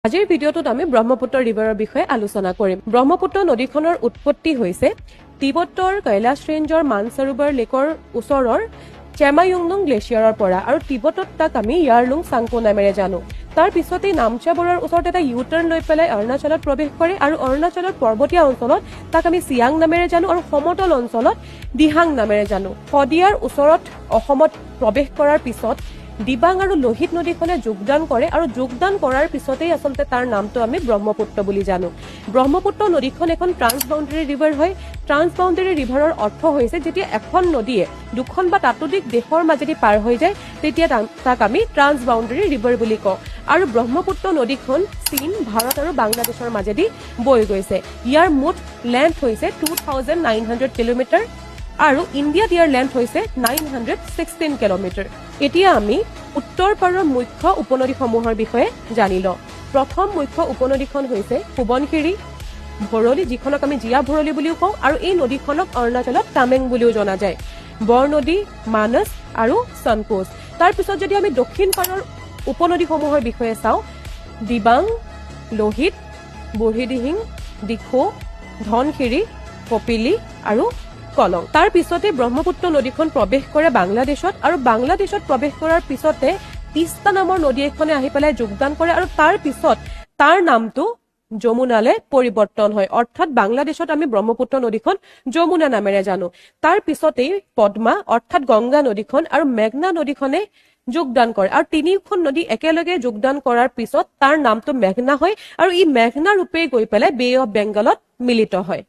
আজিৰ ভিডিঅ'টোত আমি ব্ৰহ্মপুত্ৰ ৰিভাৰৰ বিষয়ে আলোচনা কৰিম। ব্ৰহ্মপুত্ৰ নদীখনৰ উৎপত্তি হৈছে তিব্বতৰ কৈলাশ ৰেঞ্জৰ মানসৰোবৰ লেকৰ ওচৰৰ চেমায়ুংনুং গ্লেচিয়াৰৰ পৰা আৰু তিব্বতত তাক আমি ইয়াৰলুং চাংপো নামেৰে জানো। তাৰ পিছতে নামচা বৰৰ ওচৰত এটা ইউটাৰ্ণ লৈ পেলাই অৰুণাচলত প্ৰৱেশ কৰে আৰু অৰুণাচলৰ পৰ্বতীয়া অঞ্চলত তাক আমি চিয়াং নামেৰে জানো আৰু সমতল অঞ্চলত দিহাং নামেৰে জানো। শদিয়াৰ ওচৰত অসমত প্ৰৱেশ কৰাৰ পিছত দিবাং আৰু লোহিত নদীখনে যোগদান কৰে আৰু যোগদান কৰাৰ পিছতেই আচলতে তাৰ নামটো আমি ব্ৰহ্মপুত্ৰ বুলি জানো। ব্ৰহ্মপুত্ৰ নদীখন এখন ট্ৰান্সবাউণ্ডাৰী ৰিভাৰ হয়। ট্ৰান্সবাউণ্ডাৰী ৰিভাৰৰ অৰ্থ হৈছে যেতিয়া এখন নদীয়ে দুখন বা তাতোধিক দেশৰ মাজেদি পাৰ হৈ যায় তেতিয়া তাক আমি ট্ৰান্সবাউণ্ডাৰী ৰিভাৰ বুলি কওঁ। আৰু ব্ৰহ্মপুত্ৰ নদীখন চীন, ভাৰত আৰু বাংলাদেশৰ মাজেদি বৈ গৈছে। ইয়াৰ মুঠ লেন্থ হৈছে 2900 কিলোমিটাৰ আৰু ইণ্ডিয়াত ইয়াৰ লেন্থ হৈছে 916 কিলোমিটাৰ। এতিয়া আমি উত্তৰ পাৰৰ মুখ্য উপনদীসমূহৰ বিষয়ে জানি লওঁ। প্ৰথম মুখ্য উপনদীখন হৈছে সোৱণশিৰি, ভৰলী, যিখনক আমি জীয়া ভৰলী বুলিও কওঁ, আৰু এই নদীখনক অৰুণাচলত কামেং বুলিও জনা যায়। বৰনদী, মানস আৰু সনকোচ। তাৰ পিছত যদি আমি দক্ষিণ পাৰৰ উপনদীসমূহৰ বিষয়ে চাওঁ, দিবাং, লোহিত, বুঢ়ীদিহিং, দিখৌ, ধনশিৰি, কপিলী আৰু কলং। তাৰ পিছতে ব্ৰহ্মপুত্ৰ নদীখন প্ৰৱেশ কৰে বাংলাদেশত আৰু বাংলাদেশত প্ৰৱেশ কৰাৰ পিছতে তিস্তা নামৰ নদী এখনে আহি পেলাই যোগদান কৰে আৰু তাৰ পিছত তাৰ নামটো যমুনালৈ পৰিৱৰ্তন হয়। অৰ্থাৎ বাংলাদেশত আমি ব্ৰহ্মপুত্ৰ নদীখন যমুনা নামেৰে জানো। তাৰ পিছতেই পদ্মা অৰ্থাৎ গংগা নদীখন আৰু মেঘনা নদীখনে যোগদান কৰে আৰু তিনিখন নদী একেলগে যোগদান কৰাৰ পিছত তাৰ নামটো মেঘনা হয় আৰু ই মেঘনা ৰূপে গৈ পেলাই বে অফ বেংগলত মিলিত হয়।